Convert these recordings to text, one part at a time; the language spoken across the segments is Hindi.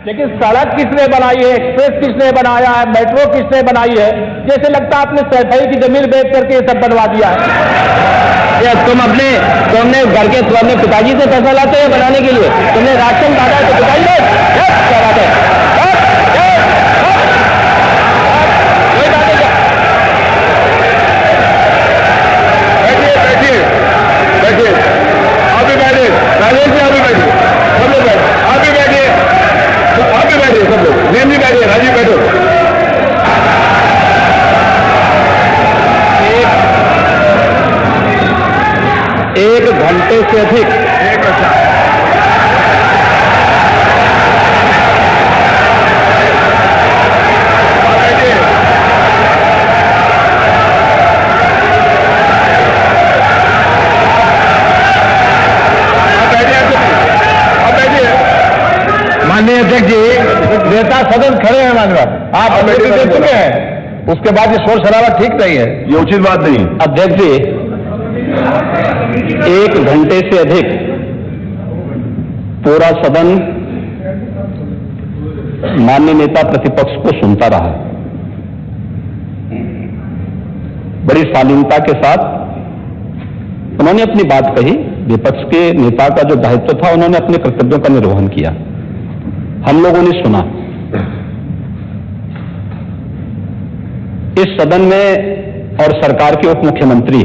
लेकिन सड़क किसने बनाई है, एक्सप्रेस किसने बनाया है, मेट्रो किसने बनाई है? जैसे लगता है आपने सैफई की जमीन बेच करके ये सब बनवा दिया है। तुम अपने घर के अपने पिताजी से पैसा लाते हैं बनाने के लिए? तुमने राशन काटा है तो पिताजी क्या बात है? राजीव बैठो। एक घंटे से अधिक माननीय अध्यक्ष जी, नेता सदन खड़े हैं माननीय, आप अनुमति दे चुके हैं, उसके बाद ये शोर शराबा ठीक नहीं है, ये उचित बात नहीं। अध्यक्ष जी, एक घंटे से अधिक पूरा सदन माननीय नेता प्रतिपक्ष को सुनता रहा। बड़ी शालीनता के साथ उन्होंने अपनी बात कही। विपक्ष के नेता का जो दायित्व था, उन्होंने अपने कर्तव्यों का निर्वहन किया। हम लोगों ने सुना। इस सदन में और सरकार के उप मुख्यमंत्री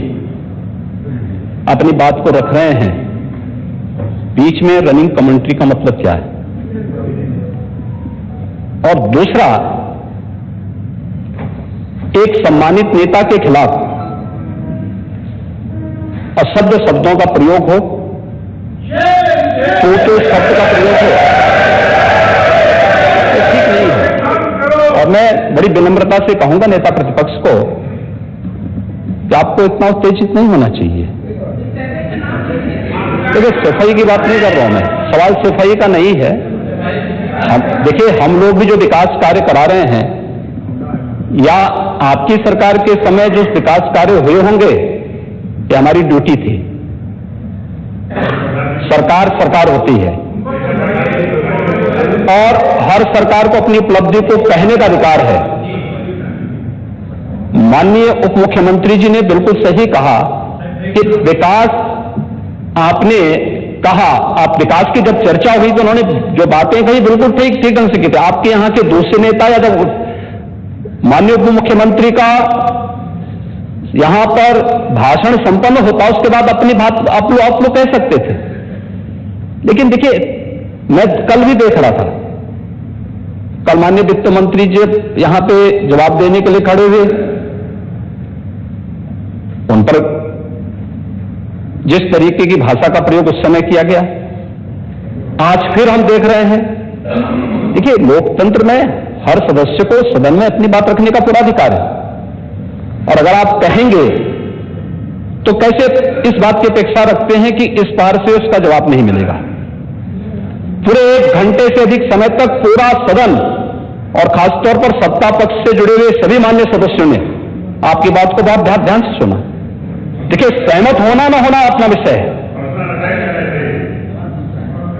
अपनी बात को रख रहे हैं, बीच में रनिंग कमेंट्री का मतलब क्या है? और दूसरा, एक सम्मानित नेता के खिलाफ असभ्य शब्दों का प्रयोग हो, तो शब्द का प्रयोग हो, तो ठीक नहीं है। और मैं बड़ी विनम्रता से कहूंगा नेता प्रतिपक्ष को कि आपको इतना उत्तेजित नहीं होना चाहिए। देखिए, सफाई की बात नहीं कर रहा हूं मैं, सवाल सफाई का नहीं है। देखिए, हम लोग भी जो विकास कार्य करा रहे हैं, या आपकी सरकार के समय जो विकास कार्य हुए होंगे, ये हमारी ड्यूटी थी। सरकार सरकार होती है और हर सरकार को अपनी उपलब्धि को कहने का अधिकार है। माननीय उप मुख्यमंत्री जी ने बिल्कुल सही कहा कि विकास, आपने कहा, आप विकास की जब चर्चा हुई तो उन्होंने जो बातें कही बिल्कुल ठीक ढंग से की थी। आपके यहां के दूसरे नेता या जब माननीय उप मुख्यमंत्री का यहां पर भाषण संपन्न होता, उसके बाद अपनी बात आप लोग कह सकते थे। लेकिन देखिए, मैं कल भी देख रहा था, कल माननीय वित्त मंत्री जी यहां पे जवाब देने के लिए खड़े हुए, उन पर जिस तरीके की भाषा का प्रयोग उस समय किया गया, आज फिर हम देख रहे हैं। देखिए, लोकतंत्र में हर सदस्य को सदन में अपनी बात रखने का पूरा अधिकार है, और अगर आप कहेंगे तो कैसे इस बात की अपेक्षा रखते हैं कि इस पार से उसका जवाब नहीं मिलेगा? पूरे एक घंटे से अधिक समय तक पूरा सदन और खासतौर पर सत्ता पक्ष से जुड़े हुए सभी मान्य सदस्यों ने आपकी बात को बहुत ध्यान से सुना। देखिए, सहमत होना ना होना अपना विषय है,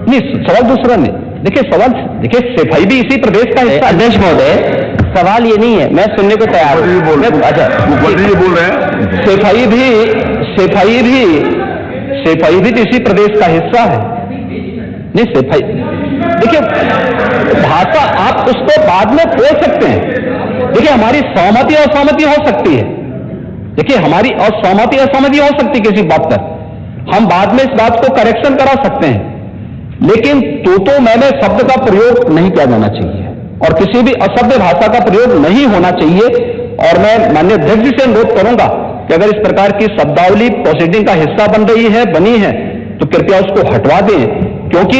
नहीं, सवाल दूसरा नहीं। देखिए, सफाई भी इसी प्रदेश का हिस्सा। अध्यक्ष महोदय, सवाल ये नहीं है, मैं सुनने को तैयार हूं। अच्छा, मुख्यमंत्री बोल रहे हैं, सफाई भी तो इसी प्रदेश का हिस्सा है। नहीं, सफाई, देखिए, भाषा आप उसको बाद में बोल सकते हैं। देखिए, हमारी सहमति असहमति हो सकती है। देखिए, हमारी असहमति असहमति हो सकती है किसी बात पर, हम बाद में इस बात को करेक्शन करा सकते हैं। लेकिन तो मैंने शब्द का प्रयोग नहीं किया जाना चाहिए, और किसी भी असभ्य भाषा का प्रयोग नहीं होना चाहिए। और मैं माननीय अध्यक्ष जी से अनुरोध करूंगा कि अगर इस प्रकार की शब्दावली प्रोसीडिंग का हिस्सा बनी है तो कृपया उसको हटवा दें, क्योंकि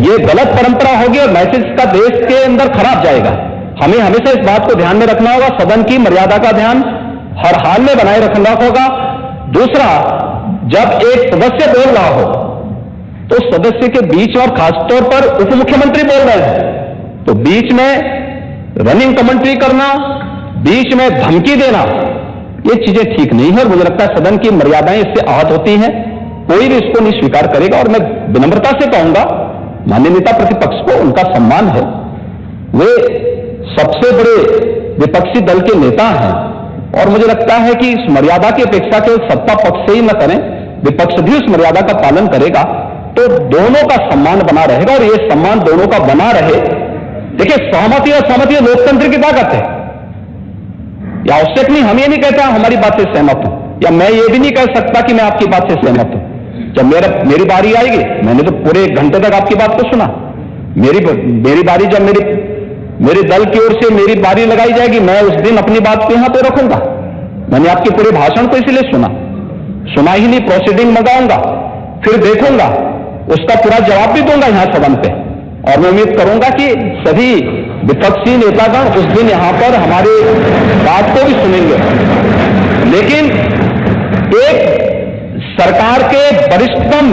ये गलत परंपरा होगी और मैसेज का देश के अंदर खराब जाएगा। हमें हमेशा इस बात को ध्यान में रखना होगा, सदन की मर्यादा का ध्यान हर हाल में बनाए रखना होगा। दूसरा, जब एक सदस्य बोल रहा हो तो सदस्य के बीच, और खासतौर पर उप मुख्यमंत्री बोल रहे हैं, तो बीच में रनिंग कमेंट्री करना, बीच में धमकी देना, ये चीजें ठीक नहीं है। और मुझे लगता है सदन की मर्यादाएं इससे आहत होती हैं, कोई भी इसको नहीं स्वीकार करेगा। और मैं विनम्रता से कहूंगा माननीय नेता प्रतिपक्ष को, उनका सम्मान है, वे सबसे बड़े विपक्षी दल के नेता हैं और मुझे लगता है कि इस मर्यादा की अपेक्षा केवल सत्ता पक्ष से ही न करें, विपक्ष भी उस मर्यादा का पालन करेगा तो दोनों का सम्मान बना रहेगा और ये सम्मान दोनों का बना रहे। देखिए, सहमति और सहमति लोकतंत्र की ताकत है, या आवश्यक नहीं, हम ये नहीं कहते हमारी बात से सहमत हूं, या मैं ये भी नहीं कह सकता कि मैं आपकी बात से सहमत हूं। जब मेरी बारी आएगी, मैंने तो पूरे 1 घंटे तक आपकी बात को सुना, मेरी बारी जब मेरे दल की ओर से मेरी बारी लगाई जाएगी, मैं उस दिन अपनी बात को यहां पे रखूंगा। मैंने आपके पूरे भाषण को इसलिए सुना ही नहीं, प्रोसीडिंग मंगाऊंगा, फिर देखूंगा, उसका पूरा जवाब भी दूंगा यहां सदन पे, और मैं उम्मीद करूंगा कि सभी विपक्षी नेतागण उस दिन यहां पर हमारी बात को भी सुनेंगे। लेकिन एक सरकार के वरिष्ठतम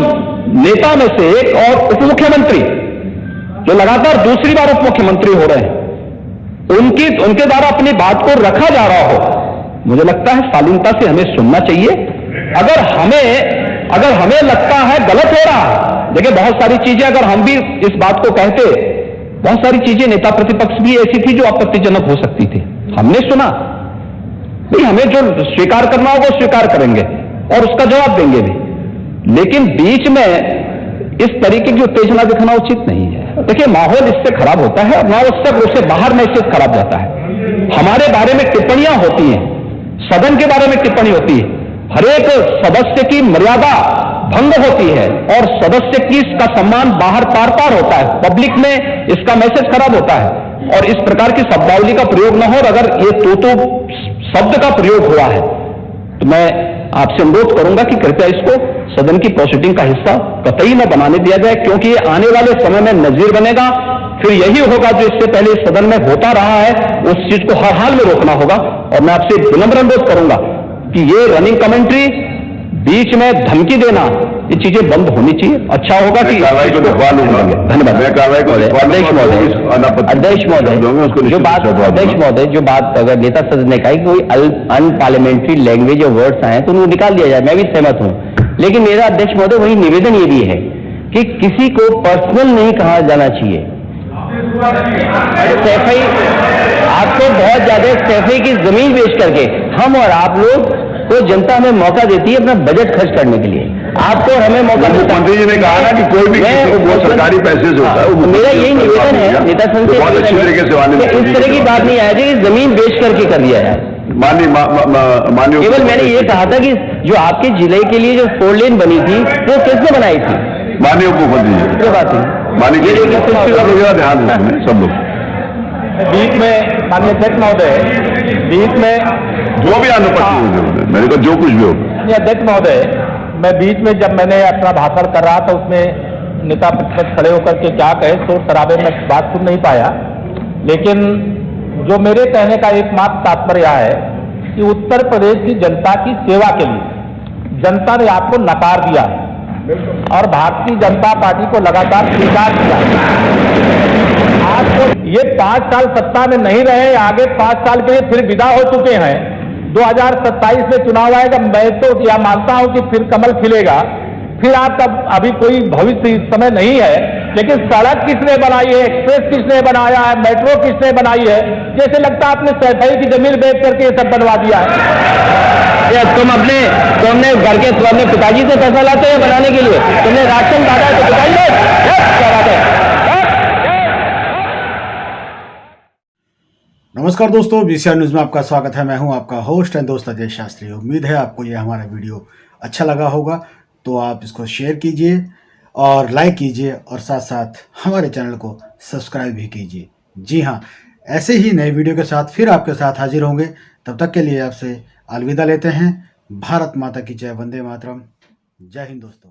नेता में से एक और उप मुख्यमंत्री जो लगातार दूसरी बार उप मुख्यमंत्री हो रहे हैं, उनके द्वारा अपनी बात को रखा जा रहा हो, मुझे लगता है शालीनता से हमें सुनना चाहिए। अगर हमें लगता है गलत हो रहा है, देखिए बहुत सारी चीजें अगर हम भी इस बात को कहते, बहुत सारी चीजें नेता प्रतिपक्ष भी ऐसी थी जो आपत्तिजनक हो सकती थी, हमने सुना, नहीं हमें जो स्वीकार करना होगा स्वीकार करेंगे और उसका जवाब देंगे भी, लेकिन बीच में इस तरीके की उत्तेजना दिखाना उचित नहीं है। देखिए, माहौल इससे खराब होता है, अनावश्यक रूप से बाहर मैसेज खराब जाता है। हमारे बारे में टिप्पणियां होती हैं, सदन के बारे में टिप्पणी होती है, हरेक सदस्य की मर्यादा भंग होती है और सदस्य की इसका सम्मान बाहर पार होता है, पब्लिक में इसका मैसेज खराब होता है और इस प्रकार की शब्दावली का प्रयोग न हो। और अगर ये तो शब्द का प्रयोग हुआ है तो मैं आपसे अनुरोध करूंगा कि कृपया इसको सदन की प्रोसीडिंग का हिस्सा कतई न बनाने दिया जाए, क्योंकि ये आने वाले समय में नजीर बनेगा। फिर यही होगा जो इससे पहले इस सदन में होता रहा है, उस चीज को हर हाल में रोकना होगा। और मैं आपसे विनम्र अनुरोध करूंगा कि ये रनिंग कमेंट्री, बीच में धमकी देना, ये चीजें बंद होनी चाहिए। अच्छा होगा कि कार्रवाई को दिखवा लूंगा। धन्यवाद। मैं कार्रवाई को अध्यक्ष महोदय, जो बात अगर नेता सदन ने कहा कि कोई अनपार्लियामेंट्री लैंग्वेज और वर्ड्स आए तो उनको निकाल दिया जाए, मैं भी सहमत हूं। लेकिन मेरा अध्यक्ष महोदय वही निवेदन ये भी है कि किसी को पर्सनल नहीं कहा जाना चाहिए। सैफई, आपको बहुत ज्यादा सैफई की जमीन बेच करके हम और आप लोग को जनता हमें मौका देती है अपना बजट खर्च करने के लिए, आपको और हमें मौका देता है। मुख्यमंत्री जी ने कहा ना कि कोई भी वो सरकारी पैसे से होता है। मेरा यही निवेदन है नेता संघ से, बहुत अच्छी तरीके से इस तरह की बात नहीं आए कि जमीन बेच करके कर दिया जाए। माननीय केवल मैंने ये कहा था कि जो आपके जिले के लिए जो 4 लेन बनी थी वो किसने बनाई थी? माननीय उप मुख्यमंत्री जी। बात है माननीय ध्यान दें सब लोग। बीच में माननीय अध्यक्ष महोदय, बीच में जो भी अनुपस्थित, मैंने कहा जो कुछ भी हो। अध्यक्ष महोदय, मैं बीच में जब मैंने अपना भाषण कर रहा था उसमें नेता प्रतिपक्ष खड़े होकर के क्या कहे, शोर शराबे में बात सुन नहीं पाया। लेकिन जो मेरे कहने का एकमात्र तात्पर्य है कि उत्तर प्रदेश की जनता की सेवा के लिए जनता ने आपको नकार दिया और भारतीय जनता पार्टी को लगातार स्वीकार किया। आपको ये 5 साल सत्ता में नहीं रहे, आगे 5 साल के लिए फिर विदा हो चुके हैं। 2027 में चुनाव आएगा, मैं तो यह मानता हूं कि फिर कमल खिलेगा, फिर आपका अभी कोई भविष्य इस समय नहीं है। लेकिन सड़क किसने बनाई है, एक्सप्रेस किसने बनाया है, मेट्रो किसने बनाई है? जैसे लगता है आपने सैफई की जमीन बेच करके ये सब बनवा दिया है। तुमने घर के अपने पिताजी से पैसा लाते हैं बनाने के लिए, तुमने राशन काटा है तो पिताजी। नमस्कार दोस्तों, बीसीआर न्यूज़ में आपका स्वागत है। मैं हूं आपका होस्ट एंड दोस्त अजय शास्त्री। उम्मीद है आपको यह हमारा वीडियो अच्छा लगा होगा, तो आप इसको शेयर कीजिए और लाइक कीजिए और साथ साथ हमारे चैनल को सब्सक्राइब भी कीजिए। जी हाँ, ऐसे ही नए वीडियो के साथ फिर आपके साथ हाजिर होंगे। तब तक के लिए आपसे अलविदा लेते हैं। भारत माता की जय, वंदे मातरम। जय हिंद दोस्तों।